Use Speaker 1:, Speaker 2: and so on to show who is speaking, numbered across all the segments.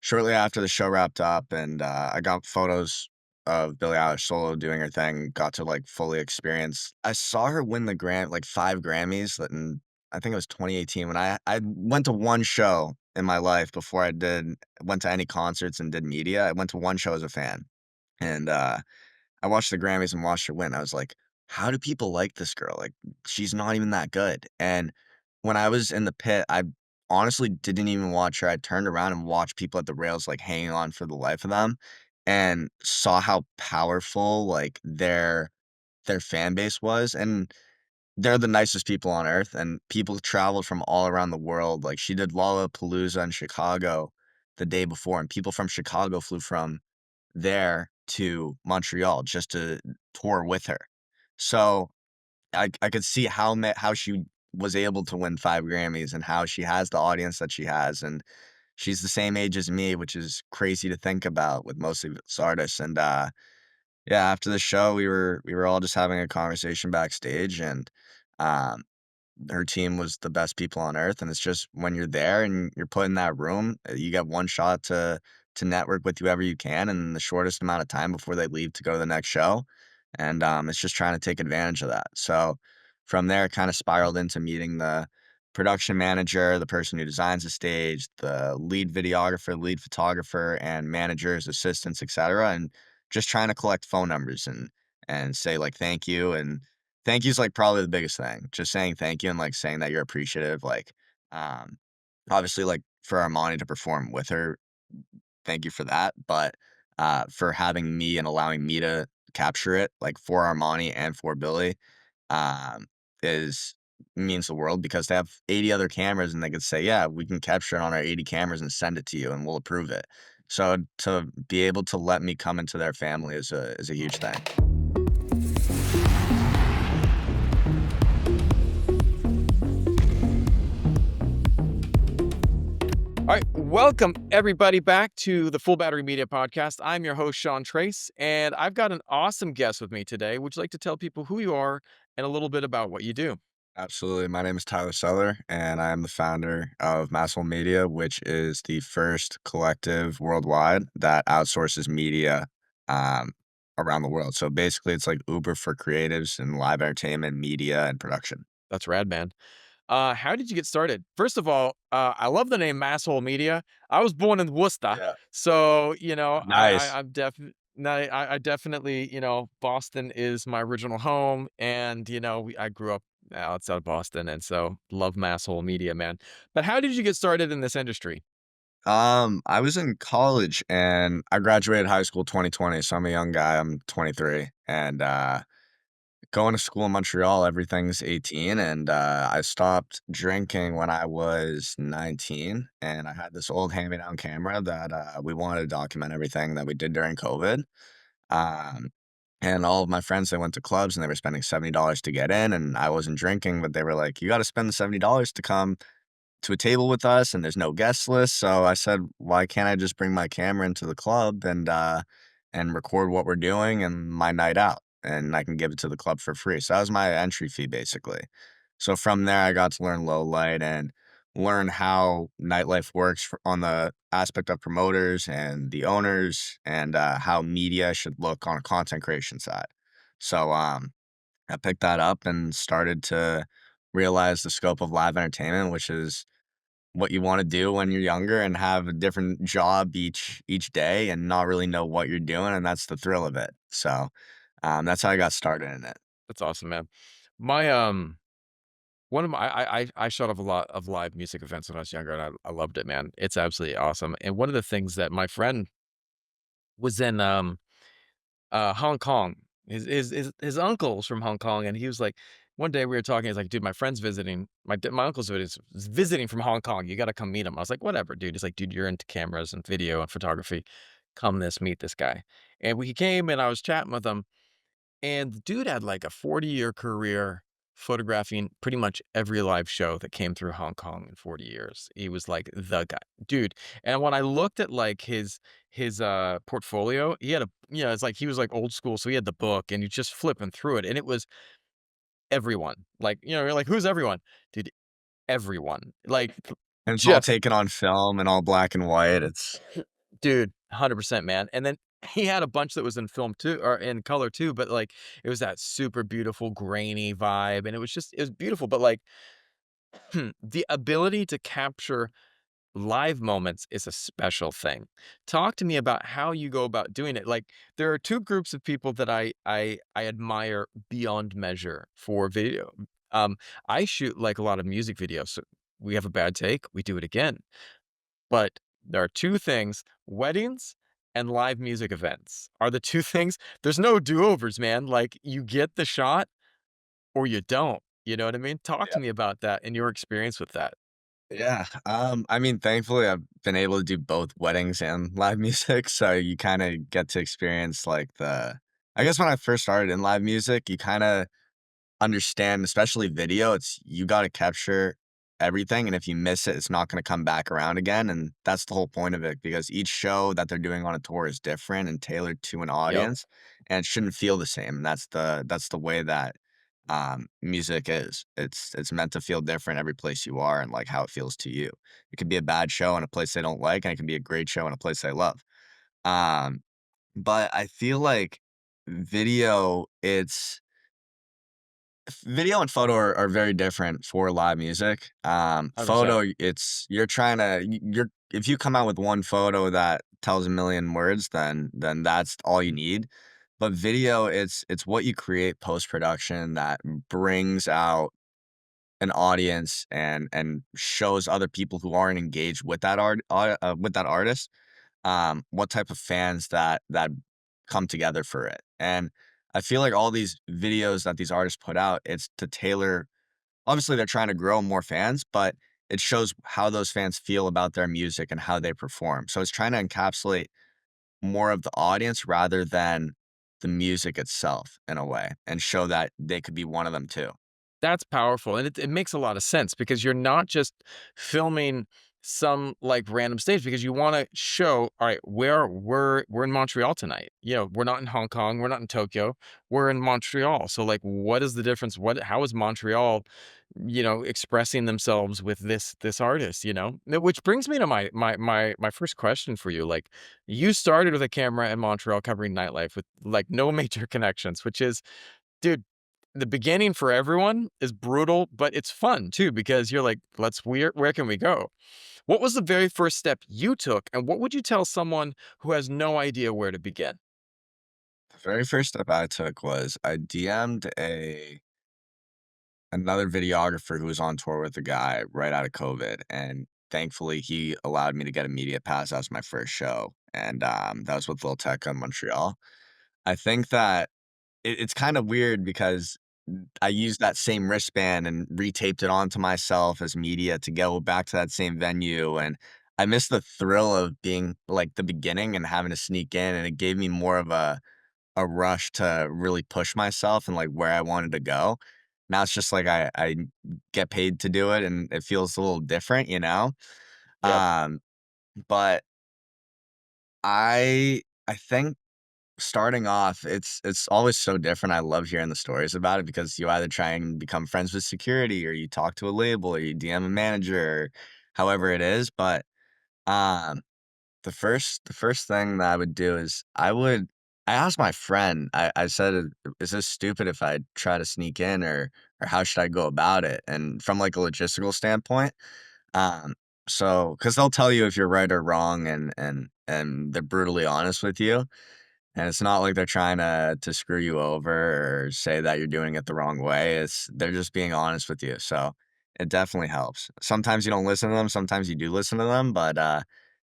Speaker 1: shortly after the show wrapped up, and I got photos of Billie Eilish solo doing her thing. Got to like fully experience. I saw her win the like 5 Grammys. In I think it was 2018 when I went to one show in my life before I went to any concerts and did media. I went to one show as a fan, and I watched the Grammys and watched her win. I was like, "How do people like this girl? Like, she's not even that good." And when I was in the pit, I honestly didn't even watch her. I turned around and watched people at the rails, like, hanging on for the life of them, and saw how powerful, like, their fan base was, and they're the nicest people on earth, and people traveled from all around the world. Like, she did Lollapalooza in Chicago the day before, and people from Chicago flew from there to Montreal just to tour with her. So I could see how she was able to win 5 Grammys and how she has the audience that she has, and she's the same age as me, which is crazy to think about with most of these artists, and, yeah, after the show, we were all just having a conversation backstage, and, um her team was the best people on earth, and it's just when you're there and you're put in that room, you get one shot to network with whoever you can in the shortest amount of time before they leave to go to the next show, and, it's just trying to take advantage of that. So, from there, it kinda spiraled into meeting the production manager, the person who designs the stage, the lead videographer, lead photographer, and managers, assistants, etcetera, and just trying to collect phone numbers and say, like, "Thank you," and thank you is, like, probably the biggest thing. Just saying thank you and, like, saying that you're appreciative, like, um, obviously, like, for Armani to perform with her, thank you for that, but, for having me and allowing me to capture it, like, for Armani and for Billy, um, is means the world because they have 80 other cameras and they could say, "Yeah, we can capture it on our 80 cameras and send it to you, and we'll approve it." So, to be able to let me come into their family is a huge thing.
Speaker 2: All right, welcome everybody back to the Full Battery Media Podcast. I'm your host, Sean Trace, and I've got an awesome guest with me today. Would you like to tell people who you are and a little bit about what you do?
Speaker 1: Absolutely. My name is Tyler Seller, and I am the founder of Masshole Media, which is the first collective worldwide that outsources media um, around the world. So basically, it's like Uber for creatives and live entertainment, media, and production.
Speaker 2: That's rad, man. How did you get started? First of all, I love the name Masshole Media. I was born in Worcester,
Speaker 1: Yeah.
Speaker 2: so
Speaker 1: Nice.
Speaker 2: I definitely Boston is my original home, and I grew up outside of Boston, and so love Masshole Media, man. But how did you get started in this industry?
Speaker 1: I was in college and I graduated high school 2020, so I'm a young guy. I'm 23, and going to school in Montreal, everything's 18, and, I stopped drinking when I was 19, and I had this old hand-me-down camera that, we wanted to document everything that we did during COVID, um, and all of my friends, they went to clubs, and they were spending $70 to get in, and I wasn't drinking, but they were like, "You gotta spend the $70 to come to a table with us, and there's no guest list." So I said, "Why can't I just bring my camera into the club and record what we're doing and my night out, and I can give it to the club for free?" So that was my entry fee, basically. So from there, I got to learn low light and learn how nightlife works on the aspect of promoters and the owners and how media should look on a content creation side. So I picked that up and started to realize the scope of live entertainment, which is what you wanna do when you're younger and have a different job each day and not really know what you're doing, and that's the thrill of it. So, that's how I got started in it.
Speaker 2: That's awesome, man. My one of my I shot off a lot of live music events when I was younger, and I loved it, man. It's absolutely awesome. And one of the things that my friend was in Hong Kong. His uncle's from Hong Kong, and he was like, one day we were talking. He's like, "Dude, my friend's visiting. My uncle's visiting from Hong Kong. You got to come meet him." I was like, "Whatever, dude." He's like, "Dude, you're into cameras and video and photography. Come meet this guy." And we came, and I was chatting with him, and the dude had like a 40-year career photographing pretty much every live show that came through Hong Kong in 40 years. He was like the guy, dude. And when I looked at like his portfolio, he had it's like he was like old school. So he had the book and you just flipping through it. And it was everyone. Like, you're like, who's everyone? Dude, everyone. Like
Speaker 1: And it's all
Speaker 2: just
Speaker 1: taken on film and all black and white, it's
Speaker 2: Dude, 100%, man, and then he had a bunch that was in film too or in color too, but, like, it was that super beautiful grainy vibe, and it was beautiful, but, like, the ability to capture live moments is a special thing. Talk to me about how you go about doing it. Like, there are 2 groups of people that I admire beyond measure for video. Um, I shoot, like, a lot of music videos, so we have a bad take, we do it again. But there are 2 things, weddings and live music events are the 2 things there's no do-overs, man, like, you get the shot or you don't, you know what I mean? Talk to me about that and your experience with that.
Speaker 1: Yeah, I mean, thankfully, I've been able to do both weddings and live music, so you kinda get to experience, like, the I guess when I first started in live music, you kinda understand, especially video, it's you gotta capture everything, and if you miss it, it's not gonna come back around again, and that's the whole point of it, because each show that they're doing on a tour is different and tailored to an
Speaker 2: Yep.
Speaker 1: audience, and it shouldn't feel the same, and that's the way that, music is. It's meant to feel different every place you are and, like, how it feels to you. It could be a bad show in a place they don't like, and it can be a great show in a place they love. Um, but I feel like video, it's video and photo are very different for live music.
Speaker 2: 100%.
Speaker 1: Photo, it's you're trying to you're if you come out with one photo that tells a million words, then that's all you need. But video, it's what you create post production that brings out an audience and shows other people who aren't engaged with with that artist, what type of fans that come together for it. And I feel like all these videos that these artists put out, it's to tailor obviously they're trying to grow more fans, but it shows how those fans feel about their music and how they perform. So it's trying to encapsulate more of the audience rather than the music itself in a way and show that they could be one of them too.
Speaker 2: That's powerful, and it makes a lot of sense because you're not just filming some, like, random stage because you wanna show, "Alright, we're in Montreal tonight." You know, we're not in Hong Kong, we're not in Tokyo, we're in Montreal, so, like, what is the difference? How is Montreal, expressing themselves with this artist, you know? Which brings me to my first question for you, like, you started with a camera in Montreal covering nightlife with, like, no major connections, which is dude, the beginning for everyone is brutal, but it's fun too because you're like, where can we go?" What was the very first step you took, and what would you tell someone who has no idea where to begin?
Speaker 1: The very first step I took was I DM'd another videographer who was on tour with the guy right out of COVID, and thankfully he allowed me to get a media pass. That was my first show, and that was with Lil Tecca in Montreal. I think that it's kind of weird because I used that same wristband and retaped it onto myself as media to go back to that same venue, and I missed the thrill of being like the beginning and having to sneak in, and it gave me more of a rush to really push myself and like where I wanted to go. Now it's just like I get paid to do it and it feels a little different, you know?
Speaker 2: Yep.
Speaker 1: Um, but I think starting off, it's always so different. I love hearing the stories about it because you either try and become friends with security or you talk to a label or you DM a manager or however it is. But um the first thing that I would do is I asked my friend, I said, Is this stupid if I try to sneak in or how should I go about it?" And from like a logistical standpoint, um, so because they'll tell you if you're right or wrong and they're brutally honest with you. And it's not like they're trying to screw you over or say that you're doing it the wrong way. It's they're just being honest with you. So it definitely helps. Sometimes you don't listen to them, sometimes you do listen to them, but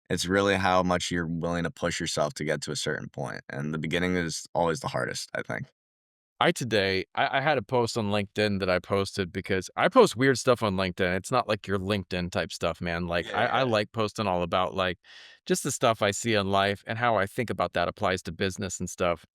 Speaker 1: it's really how much you're willing to push yourself to get to a certain point, and the beginning is always the hardest, I think.
Speaker 2: I had a post on LinkedIn that I posted because I post weird stuff on LinkedIn. It's not like your LinkedIn type stuff, man. Like
Speaker 1: Yeah,
Speaker 2: I
Speaker 1: yeah.
Speaker 2: like posting all about like just the stuff I see in life and how I think about that applies to business and stuff.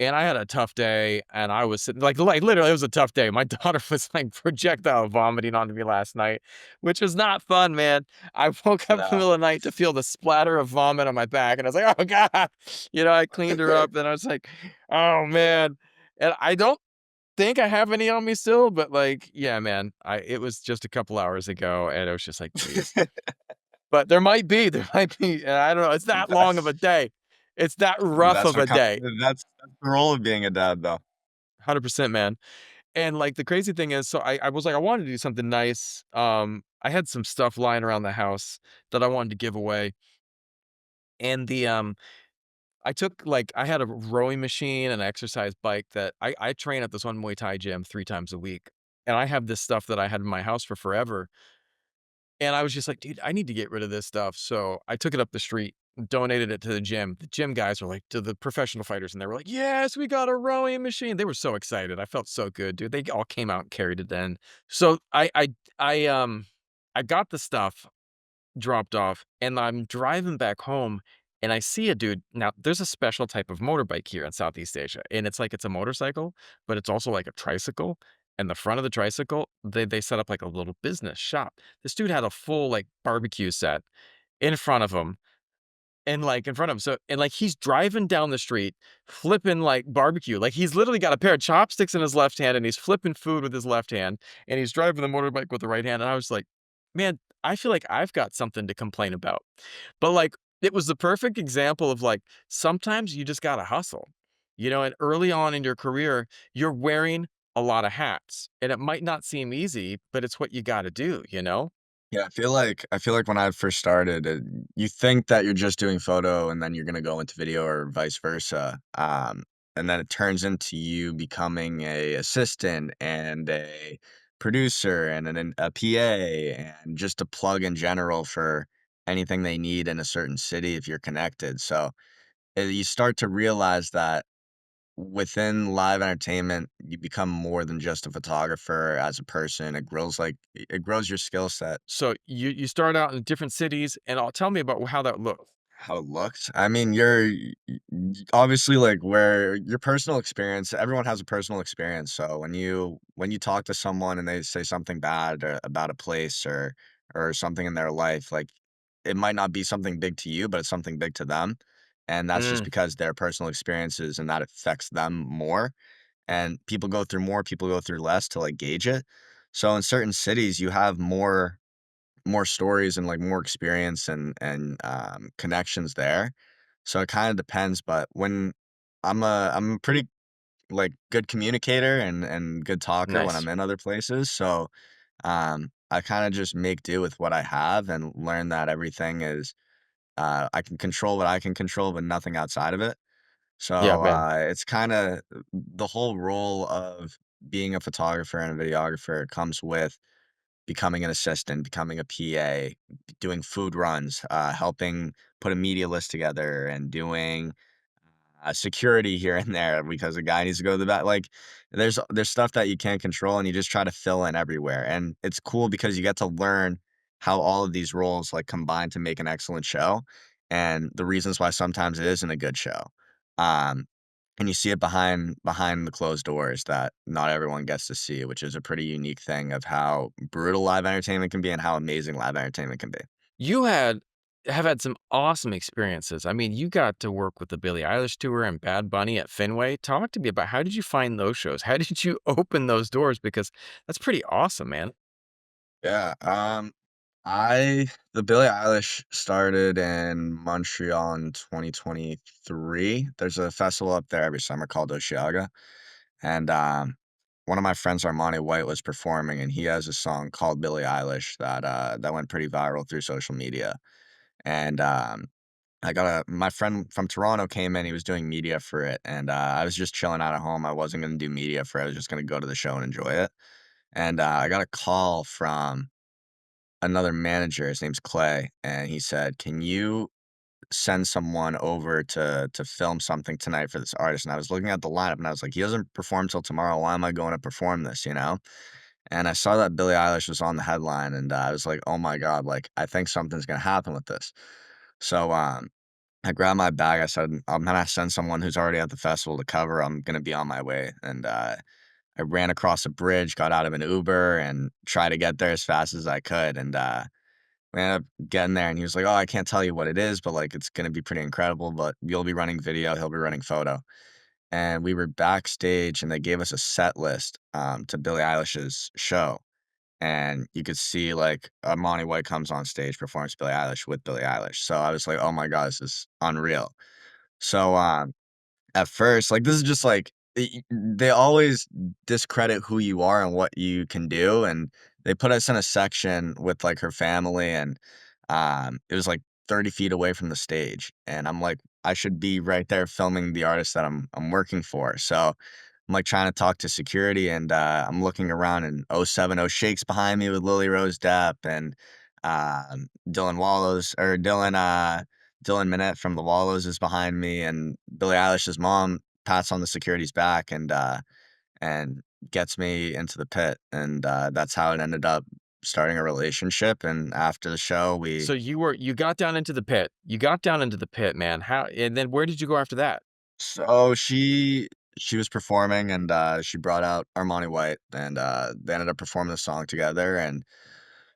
Speaker 2: And I had a tough day, and I was sitting literally, it was a tough day. My daughter was, like, projectile vomiting onto me last night, which was not fun, man. I woke up in the
Speaker 1: No.
Speaker 2: middle of the night to feel the splatter of vomit on my back, and I was like, "Oh god." I cleaned her up, and I was like, "Oh, man." And I don't think I have any on me still, but, like, yeah, man, I it was just a couple hours ago, and it was just like, "Please." but there might be, I don't know, it's that long of a
Speaker 1: That's
Speaker 2: day. It's that rough of a day.
Speaker 1: that's the role of being a dad, though.
Speaker 2: 100%, man. And, like, the crazy thing is, so I was like, I wanted to do something nice. I had some stuff lying around the house that I wanted to give away, and I took, like, I had a rowing machine and an exercise bike that I train at this one Muay Thai gym 3 times a week, and I have this stuff that I had in my house for forever, and I was just like, "Dude, I need to get rid of this stuff." So I took it up the street, donated it to the gym. The gym guys were like, to the professional fighters, and they were like, "Yes, we got a rowing machine." They were so excited. I felt so good, dude. They all came out and carried it then. So I got the stuff dropped off, and I'm driving back home, and I see a dude. Now, there's a special type of motorbike here in Southeast Asia, and it's like it's a motorcycle, but it's also like a tricycle. And the front of the tricycle, they set up like a little business shop. This dude had a full like barbecue set in front of him, and, like, in front of him, so and, like, he's driving down the street, flipping, like, barbecue, like, he's literally got a pair of chopsticks in his left hand, and he's flipping food with his left hand, and he's driving the motorbike with the right hand, and I was like, "Man, I feel like I've got something to complain about." But, like, it was the perfect example of, like, sometimes you just gotta hustle, and early on in your career, you're wearing a lot of hats, and it might not seem easy, but it's what you gotta do, you know?
Speaker 1: Yeah, I feel like when I first started, you think that you're just doing photo and then you're gonna go into video or vice versa, and then it turns into you becoming a assistant and a producer and a PA and just a plug in general for anything they need in a certain city if you're connected. So, you start to realize that within live entertainment, you become more than just a photographer as a person. It grows your skill set.
Speaker 2: So you start out in different cities, and tell me about how that looked.
Speaker 1: How it looks? I mean, obviously, like, where your personal experience everyone has a personal experience, so when you talk to someone and they say something bad, about a place or something in their life, like, it might not be something big to you, but it's something big to them, and that's just
Speaker 2: Mm,
Speaker 1: because their personal experiences and that affects them more, and people go through more, people go through less to, like, gauge it. So in certain cities, you have more stories and, like, more experience and connections there. So it kinda depends, but when I'm a pretty, like, good communicator and good talker when
Speaker 2: nice.
Speaker 1: I'm in other places, so, I kinda just make do with what I have and learn that everything is, I can control what I can control, but nothing outside of it.
Speaker 2: Yeah,
Speaker 1: So,
Speaker 2: man.
Speaker 1: it's kinda the whole role of being a photographer and a videographer comes with becoming an assistant, becoming a PA, doing food runs, helping put a media list together, and doing security here and there because a guy needs to go to the back. Like, there's stuff that you can't control, and you just try to fill in everywhere. And it's cool because you get to learn how all of these roles like combine to make an excellent show, and the reasons why sometimes it isn't a good show. Um, and you see it behind the closed doors that not everyone gets to see, which is a pretty unique thing of how brutal live entertainment can be and how amazing live entertainment can be.
Speaker 2: You have had some awesome experiences. I mean, you got to work with the Billie Eilish tour and Bad Bunny at Fenway. Talk to me about how did you find those shows? How did you open those doors? Because that's pretty awesome, man.
Speaker 1: Yeah, I the Billie Eilish started in Montreal in 2023. There's a festival up there every summer called Osheaga, and, one of my friends, Armani White, was performing, and he has a song called Billie Eilish that went pretty viral through social media, and, I got a my friend from Toronto came in, he was doing media for it, and, I was just chilling out at home, I wasn't gonna do media for it, I was just gonna go to the show and enjoy it, and, I got a call from another manager, his name's Clay, and he said, "Can you send someone over to film something tonight for this artist?" And I was looking at the lineup and I was like, "He doesn't perform till tomorrow. Why am I going to perform this?" You know? And I saw that Billie Eilish was on the headline, and I was like, "Oh my god! Like, I think something's gonna happen with this." So, I grabbed my bag. I said, "I'm gonna send someone who's already at the festival to cover. I'm gonna be on my way." And I ran across a bridge, got out of an Uber, and tried to get there as fast as I could. And we ended up getting there, and he was like, "Oh, I can't tell you what it is, but, like, it's gonna be pretty incredible, but you'll be running video, he'll be running photo." And we were backstage, and they gave us a set list, to Billie Eilish's show, and you could see, like, Monty White comes on stage, performs Billie Eilish with Billie Eilish, so I was like, "Oh my god, this is unreal." So, at first, like, this is just, like, they always discredit who you are and what you can do, and they put us in a section with, like, her family, and, it was, like, 30 feet away from the stage, and I'm like, I should be right there filming the artist that I'm working for, so I'm, like, trying to talk to security, and, I'm looking around, and oh 07 Oh Shake's behind me with Lily Rose Depp, and, Dylan Wallows or Dylan Minnette from The Wallows is behind me, and Billie Eilish's mom pats on the security's back and gets me into the pit, and, that's how it ended up starting a relationship, and after the show, we
Speaker 2: So you got down into the pit. You got down into the pit, man. How and then where did you go after that?
Speaker 1: so she was performing, and, she brought out Armani White, and, they ended up performing the song together, and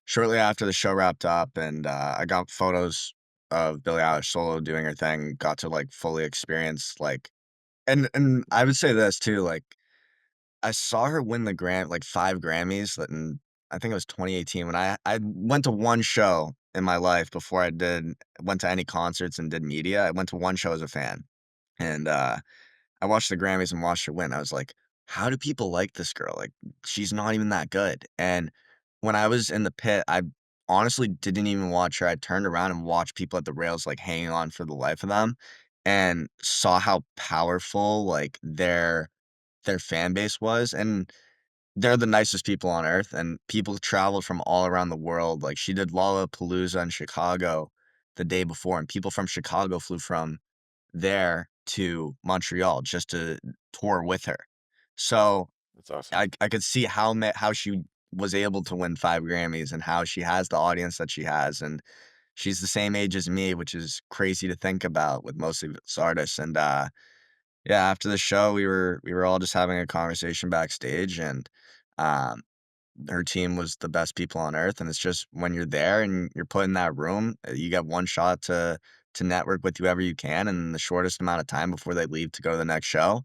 Speaker 1: shortly after the show wrapped up, and, I got photos of Billie Eilish solo doing her thing, got to, like, fully experience, like and I would say this too, like, I saw her win the like, 5 Grammys, and I think it was 2018 when I went to one show in my life before I went to any concerts and did media. I went to one show as a fan, and, I watched the Grammys and watched her win. I was like, "How do people like this girl? Like, she's not even that good." And when I was in the pit, I honestly didn't even watch her. I turned around and watched people at the rails, like, hanging on for the life of them, and saw how powerful, like, their fan base was, and they're the nicest people on earth, and people traveled from all around the world. Like, she did Lollapalooza in Chicago the day before, and people from Chicago flew from there to Montreal just to tour with her. So,
Speaker 2: That's awesome.
Speaker 1: I could see how she was able to win 5 Grammys and how she has the audience that she has, and she's the same age as me, which is crazy to think about with most of these artists, and, yeah, after the show, we were all just having a conversation backstage, and, um her team was the best people on earth, and it's just when you're there and you're put in that room, you get one shot to network with whoever you can in the shortest amount of time before they leave to go to the next show,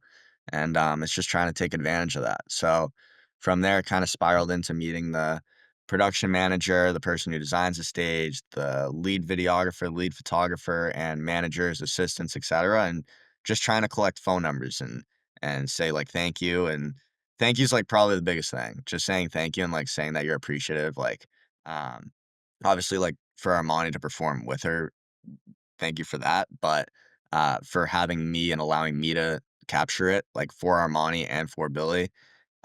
Speaker 1: and, it's just trying to take advantage of that. So, from there, it kinda spiraled into meeting the production manager, the person who designs the stage, the lead videographer, lead photographer, and managers, assistants, etcetera, and just trying to collect phone numbers and say, like, "Thank you," and thank you's, like, probably the biggest thing. Just saying thank you and, like, saying that you're appreciative, like, um, obviously, like, for Armani to perform with her, thank you for that, but, for having me and allowing me to capture it, like, for Armani and for Billy,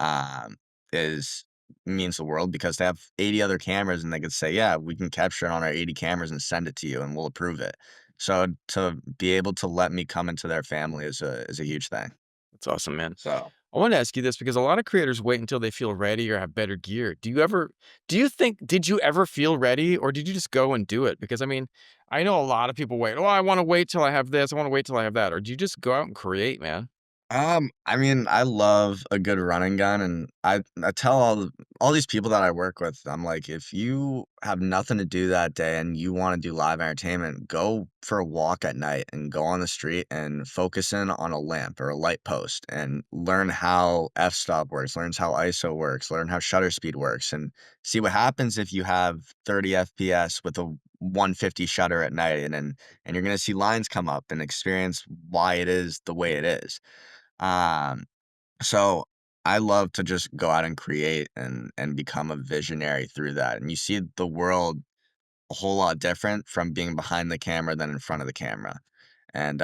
Speaker 1: um, is means the world because they have 80 other cameras and they could say, "Yeah, we can capture it on our 80 cameras and send it to you, and we'll approve it." So, to be able to let me come into their family is a huge thing.
Speaker 2: That's awesome, man.
Speaker 1: So
Speaker 2: I wanna ask you this because a lot of creators wait until they feel ready or have better gear. Do you think did you ever feel ready or did you just go and do it? Because, I mean, I know a lot of people wait, "Oh, I wanna wait till I have this, I wanna wait till I have that," or do you just go out and create, man?
Speaker 1: I mean, I love a good running gun, and I tell all these people that I work with, I'm like, if you have nothing to do that day and you want to do live entertainment, go for a walk at night and go on the street and focus in on a lamp or a light post and learn how f-stop works, learns how ISO works, learn how shutter speed works, and see what happens if you have 30 FPS with a 150 shutter at night, and you're gonna see lines come up and experience why it is the way it is. Um, so I love to just go out and create and become a visionary through that. And you see the world a whole lot different from being behind the camera than in front of the camera. And,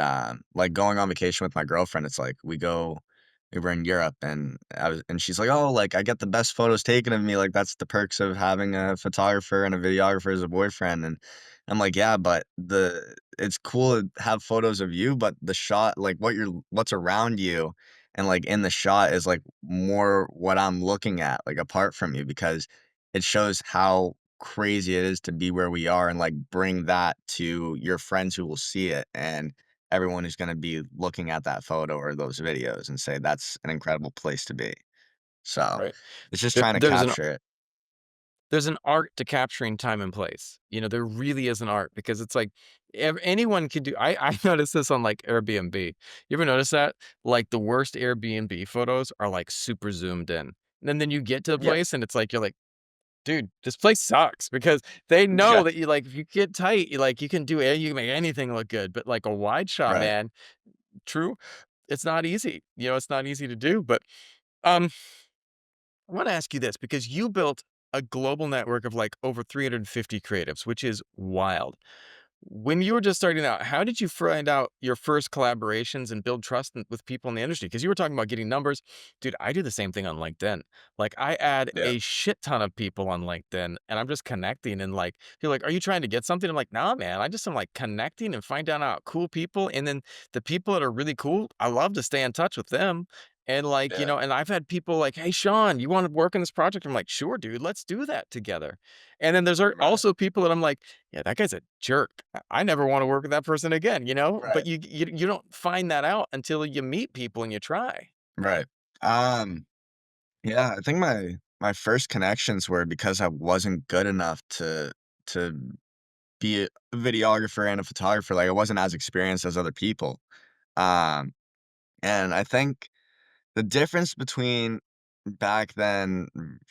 Speaker 1: like, going on vacation with my girlfriend, it's like we were in Europe, and she's like, "Oh, like, I get the best photos taken of me, like, that's the perks of having a photographer and a videographer as a boyfriend," and I'm like, "Yeah, but it's cool to have photos of you, but the shot, like, what's around you and, like, in the shot is, like, more what I'm looking at, like, apart from you, because it shows how crazy it is to be where we are and, like, bring that to your friends who will see it and everyone who's gonna be looking at that photo or those videos and say, "That's an incredible place to be." So,
Speaker 2: Right.
Speaker 1: it's just
Speaker 2: There
Speaker 1: trying to capture it.
Speaker 2: there's an art to capturing time and place. You know, there really is an art because it's like anyone can do. I noticed this on like Airbnb. You ever notice that? Like the worst Airbnb photos are like super zoomed in. And then you get to the
Speaker 1: Yep.
Speaker 2: place and it's like you're like, dude, this place sucks because they
Speaker 1: Yeah.
Speaker 2: know that you like if you get tight, you can do it, you can make anything look good. But like a wide shot,
Speaker 1: Right.
Speaker 2: man, true, it's not easy. It's not easy to do. But um, I want to ask you this because you built a global network of like over 350 creatives, which is wild. When you were just starting out, how did you find out your first collaborations and build trust with people in the industry? Because you were talking about getting numbers. Dude, I do the same thing on LinkedIn. Like, I add
Speaker 1: Yeah.
Speaker 2: a shit ton of people on LinkedIn and I'm just connecting. And like, you're like, are you trying to get something? I'm like, nah, man. I just am like connecting and find out cool people. And then the people that are really cool, I love to stay in touch with them. And like,
Speaker 1: Yeah.
Speaker 2: and I've had people like, hey, Sean, you want to work on this project? I'm like, sure, dude, let's do that together. And then there's
Speaker 1: Right.
Speaker 2: also people that I'm like, yeah, that guy's a jerk. I never wanna work with that person again, But
Speaker 1: Right.
Speaker 2: you don't find that out until you meet people and you try.
Speaker 1: Right. Um, yeah, I think my first connections were because I wasn't good enough to be a videographer and a photographer. Like I wasn't as experienced as other people. Um, and I think the difference between back then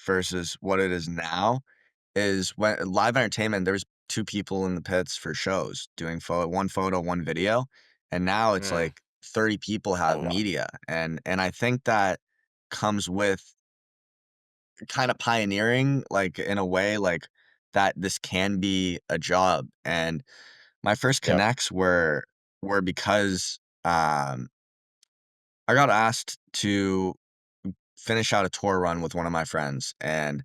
Speaker 1: versus what it is now is when live entertainment, there's 2 people in the pits for shows doing 1 photo, 1 video, and now it's
Speaker 2: Mm,
Speaker 1: like 30 people
Speaker 2: a
Speaker 1: have
Speaker 2: lot.
Speaker 1: media, and I think that comes with kinda pioneering, like, in a way, like, that this can be a job, and my first
Speaker 2: Yep.
Speaker 1: connects were because, I got asked to finish out a tour run with one of my friends, and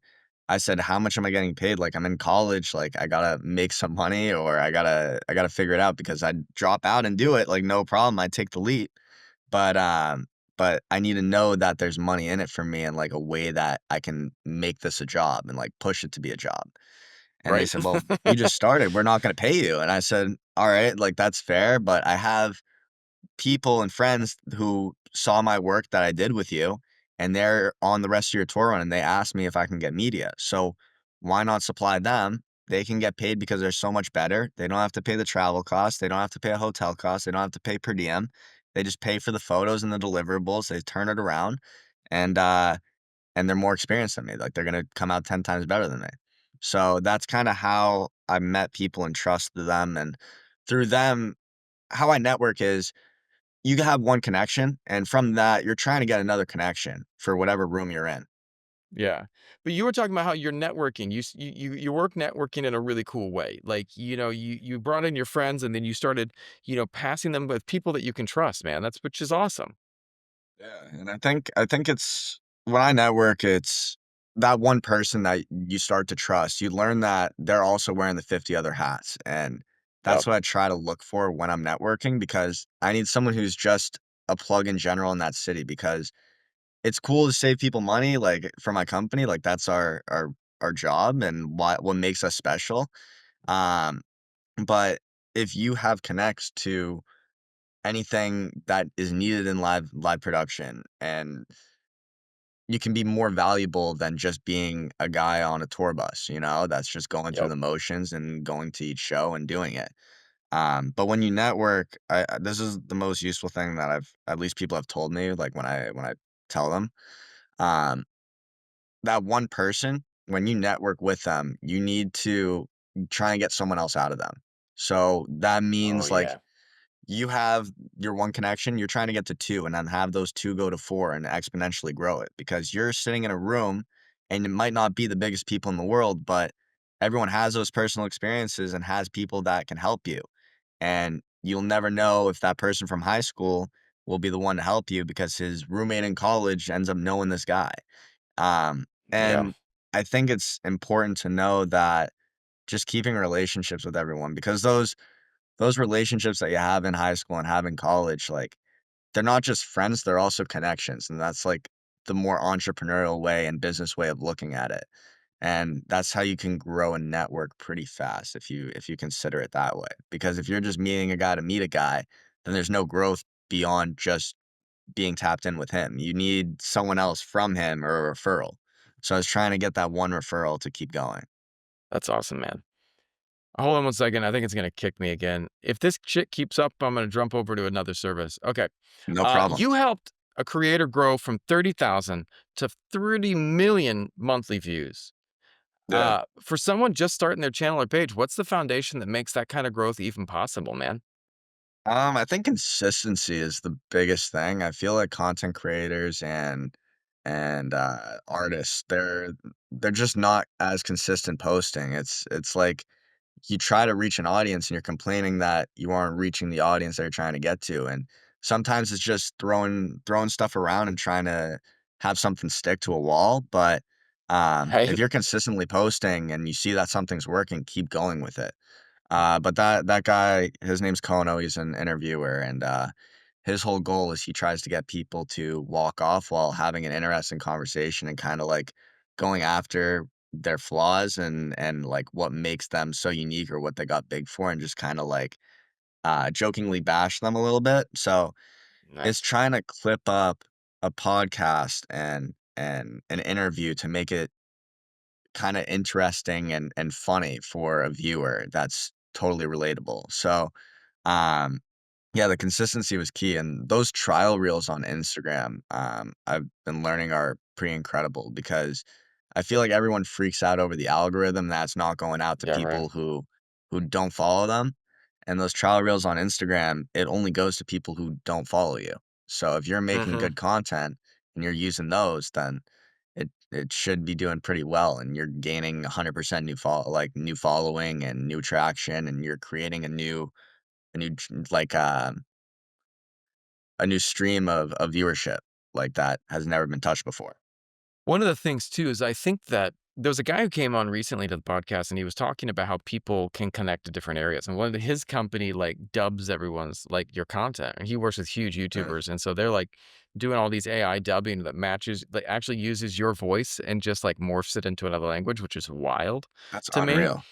Speaker 1: I said, "How much am I getting paid? Like, I'm in college, like, I gotta make some money or I gotta figure it out because I'd drop out and do it, like, no problem, I'd take the leap, but, but I need to know that there's money in it for me and, like, a way that I can make this a job and, like, push it to be a job." And they
Speaker 2: Right?
Speaker 1: said, "Well, you just started, we're not gonna pay you." And I said, "Alright, like, that's fair, but I have people and friends who saw my work that I did with you, and they're on the rest of your tour run, and they asked me if I can get media. So why not supply them? They can get paid because they're so much better. They don't have to pay the travel costs. They don't have to pay a hotel cost. They don't have to pay per diem. They just pay for the photos and the deliverables. They turn it around, and and they're more experienced than me. Like they're gonna come out 10 times better than me. So that's kind of how I met people and trusted them, and through them, how I network is you have one connection, and from that, you're trying to get another connection for whatever room you're in.
Speaker 2: Yeah. But you were talking about how you're networking. You work networking in a really cool way. Like, you brought in your friends and then you started, passing them with people that you can trust, man. That's which is awesome.
Speaker 1: Yeah, and I think it's when I network, it's that one person that you start to trust. You learn that they're also wearing the 50 other hats, and that's
Speaker 2: Yep.
Speaker 1: what I try to look for when I'm networking because I need someone who's just a plug in general in that city because it's cool to save people money, like, for my company, like, that's our job and what makes us special. Um, but if you have connects to anything that is needed in live production, and you can be more valuable than just being a guy on a tour bus, that's just going through
Speaker 2: Yep.
Speaker 1: the motions and going to each show and doing it. But when you network, this is the most useful thing that I've at least people have told me, like, when I tell them, um, that one person, when you network with them, you need to try and get someone else out of them. So, that
Speaker 2: Oh
Speaker 1: means, like,
Speaker 2: yeah.
Speaker 1: you have your one connection, you're trying to get to 2 and then have those 2 go to 4 and exponentially grow it because you're sitting in a room and it might not be the biggest people in the world, but everyone has those personal experiences and has people that can help you. And you'll never know if that person from high school will be the one to help you because his roommate in college ends up knowing this guy.
Speaker 2: Yeah.
Speaker 1: And I think it's important to know that just keeping relationships with everyone because those relationships that you have in high school and have in college, like, they're not just friends, they're also connections, and that's, like, the more entrepreneurial way and business way of looking at it, and that's how you can grow a network pretty fast if you consider it that way, because if you're just meeting a guy to meet a guy, then there's no growth beyond just being tapped in with him. You need someone else from him or a referral. So I was trying to get that one referral to keep going.
Speaker 2: That's awesome, man. Hold on one second. I think it's gonna kick me again. If this shit keeps up, I'm gonna jump over to another service. Okay.
Speaker 1: No problem.
Speaker 2: You helped a creator grow from 30,000 to 30 million monthly views.
Speaker 1: Yeah.
Speaker 2: For someone just starting their channel or page, what's the foundation that makes that kind of growth even possible, man?
Speaker 1: I think consistency is the biggest thing. I feel like content creators and artists, they're just not as consistent posting. It's like you try to reach an audience and you're complaining that you aren't reaching the audience that you're trying to get to. And sometimes it's just throwing stuff around and trying to have something stick to a wall. But if
Speaker 2: Right?
Speaker 1: you're consistently posting and you see that something's working, keep going with it. But that guy, his name's Kono, he's an interviewer, and, his whole goal is he tries to get people to walk off while having an interesting conversation and kinda, like, going after their flaws and, like, what makes them so unique or what they got big for and just kinda, like, jokingly bash them a little bit. So, it's
Speaker 2: Nice.
Speaker 1: trying to clip up a podcast and an interview to make it kinda interesting and funny for a viewer that's totally relatable. So, um, yeah, the consistency was key, and those trial reels on Instagram, I've been learning are pretty incredible because I feel like everyone freaks out over the algorithm that's not going out to
Speaker 2: Yeah, right.
Speaker 1: people who don't follow them, and those trial reels on Instagram, it only goes to people who don't follow you. So if you're making
Speaker 2: Mhm.
Speaker 1: good content and you're using those, then it should be doing pretty well, and you're gaining 100% new following and new traction, and you're creating a new tr like, a new stream of viewership, like, that has never been touched before.
Speaker 2: One of the things too is I think that there was a guy who came on recently to the podcast and he was talking about how people can connect to different areas. And one of his company like dubs everyone's like your content. And he works with huge
Speaker 1: Yeah,
Speaker 2: YouTubers. And so they're like doing all these AI dubbing that matches that actually uses your voice and just like morphs it into another language, which is wild
Speaker 1: that's
Speaker 2: to me.
Speaker 1: unreal.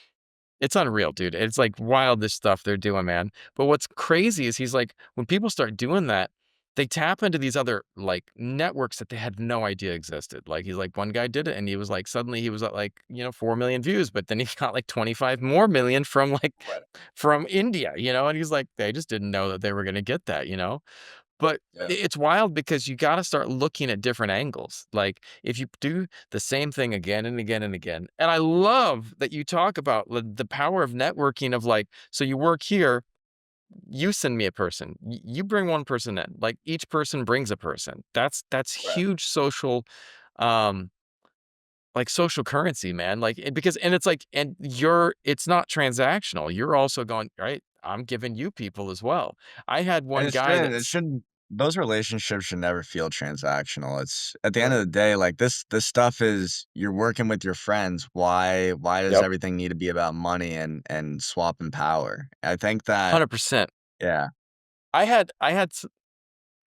Speaker 2: It's unreal, dude. It's, like, wild, this stuff they're doing, man. But what's crazy is he's like, when people start doing that, they tap into these other, like, networks that they had no idea existed. Like, he's like, one guy did it, and he was like suddenly he was at, like, 4,000,000 views, but then he got, like, 25 more million from, like
Speaker 1: Right.
Speaker 2: from India, and he's like, they just didn't know that they were gonna get that. But
Speaker 1: Yeah.
Speaker 2: it's wild because you gotta start looking at different angles. Like, if you do the same thing again and again and again and I love that you talk about the power of networking of, like, so you work here, you send me a person, you bring one person in, like, each person brings a person. That's
Speaker 1: Right.
Speaker 2: huge social, um, like, social currency, man, like, because and it's like and it's not transactional. You're also going, "Right, I'm giving you people as well." I had
Speaker 1: And
Speaker 2: one
Speaker 1: it
Speaker 2: guy
Speaker 1: shouldn't
Speaker 2: that's
Speaker 1: those relationships should never feel transactional. It's at the end of
Speaker 2: Right.
Speaker 1: the day, like, this stuff is you're working with your friends. Why does
Speaker 2: Yep.
Speaker 1: everything need to be about money and swapping power? I think that
Speaker 2: 100%.
Speaker 1: yeah,
Speaker 2: I had s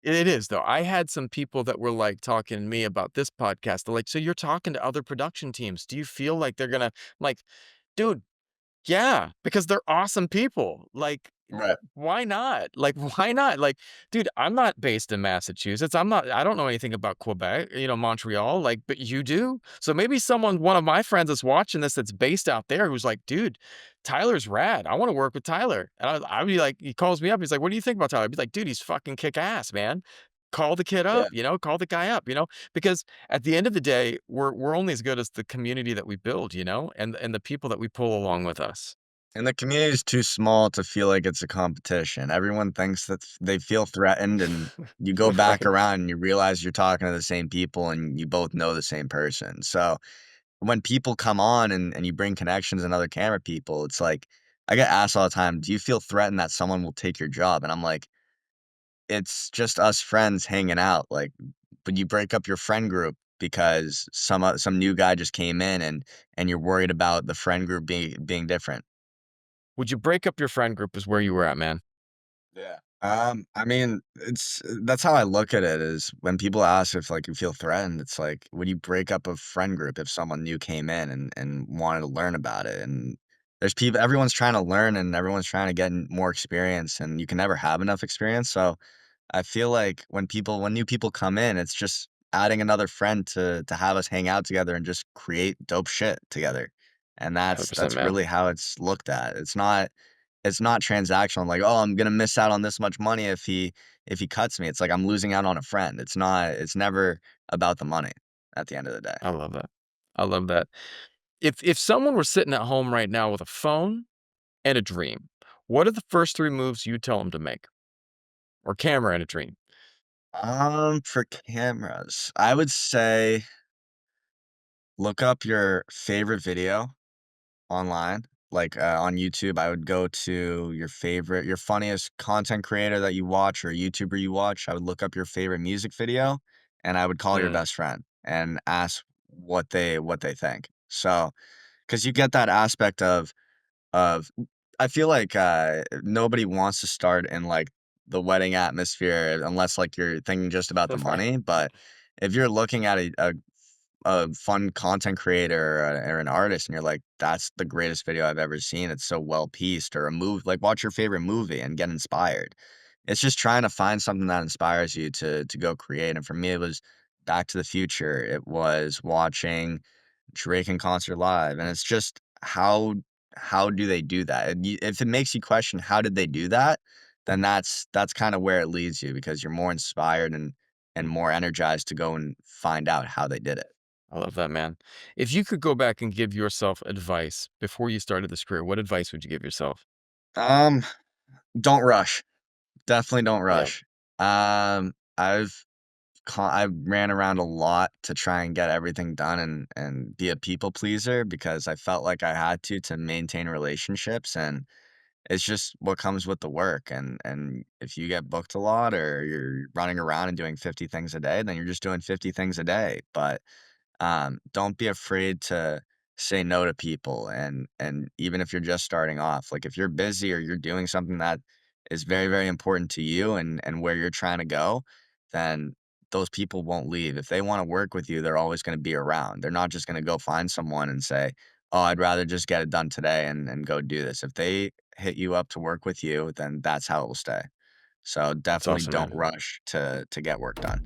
Speaker 2: it is, though. I had some people that were, like, talking to me about this podcast. They're like, "So you're talking to other production teams. Do you feel like they're gonna" like, "Dude, yeah, because they're awesome people. Like,
Speaker 1: right,
Speaker 2: why not? Like, why not? Like, dude, I'm not based in Massachusetts. I don't know anything about Quebec, Montreal, like, but you do. So maybe one of my friends that's watching this that's based out there who's like, dude, Tyler's rad. I want to work with Tyler. And I'd be like, he calls me up. He's like, what do you think about Tyler? I'd be like, dude, he's fucking kick ass, man. Call the kid
Speaker 1: yeah.
Speaker 2: up, call the guy up, because at the end of the day, we're only as good as the community that we build, and the people that we pull along with us.
Speaker 1: And the community is too small to feel like it's a competition. Everyone thinks that they feel threatened, and you go back
Speaker 2: Right.
Speaker 1: around and you realize you're talking to the same people and you both know the same person. So when people come on and you bring connections and other camera people, it's like I get asked all the time, "Do you feel threatened that someone will take your job?" And I'm like, "It's just us friends hanging out." Like, but you break up your friend group because some new guy just came in and you're worried about the friend group being different.
Speaker 2: Would you break up your friend group is where you were at, man.
Speaker 1: Yeah. I mean, it's that's how I look at it is when people ask if like you feel threatened, it's like, would you break up a friend group if someone new came in and wanted to learn about it? And there's people, everyone's trying to learn and everyone's trying to get more experience, and you can never have enough experience. So I feel like when new people come in, it's just adding another friend to have us hang out together and just create dope shit together. And that's
Speaker 2: 100%,
Speaker 1: that's
Speaker 2: man.
Speaker 1: really how it's looked at. It's not transactional, like, "Oh, I'm gonna miss out on this much money if he cuts me." It's like I'm losing out on a friend. It's never about the money at the end of the day.
Speaker 2: I love that. I love that. If someone were sitting at home right now with a phone and a dream, what are the first 3 moves you tell them to make? Or camera and a dream?
Speaker 1: For cameras, I would say look up your favorite video online, like, on YouTube. I would go to your funniest content creator that you watch or YouTuber you watch. I would look up your favorite music video, and I would call your
Speaker 2: Mm,
Speaker 1: best friend and ask what they think. So, because you get that aspect of I feel like, nobody wants to start in, like, the wedding atmosphere unless, like, you're thinking just about the
Speaker 2: right.
Speaker 1: money, but if you're looking at a fun content creator or an artist and you're like, "That's the greatest video I've ever seen, it's so well pieced," or a move like, watch your favorite movie and get inspired. It's just trying to find something that inspires you to go create, and for me, it was Back to the Future. It was watching Drake in concert live, and it's just how do they do that? And if it makes you question how did they do that, then that's kinda where it leads you because you're more inspired and more energized to go and find out how they did it.
Speaker 2: I love that, man. If you could go back and give yourself advice before you started this career, what advice would you give yourself?
Speaker 1: Um, don't rush. Definitely don't
Speaker 2: Yeah.
Speaker 1: rush. I ran around a lot to try and get everything done and be a people pleaser because I felt like I had to maintain relationships, and it's just what comes with the work, and if you get booked a lot or you're running around and doing 50 things a day, then you're just doing 50 things a day, but don't be afraid to say no to people, and even if you're just starting off, like if you're busy or you're doing something that is very, very important to you and where you're trying to go, then those people won't leave. If they want to work with you, they're always going to be around. They're not just going to go find someone and say, "Oh, I'd rather just get it done today and go do this." If they hit you up to work with you, then that's how it will stay. So
Speaker 2: That's
Speaker 1: definitely
Speaker 2: awesome,
Speaker 1: don't
Speaker 2: man.
Speaker 1: rush to get work done.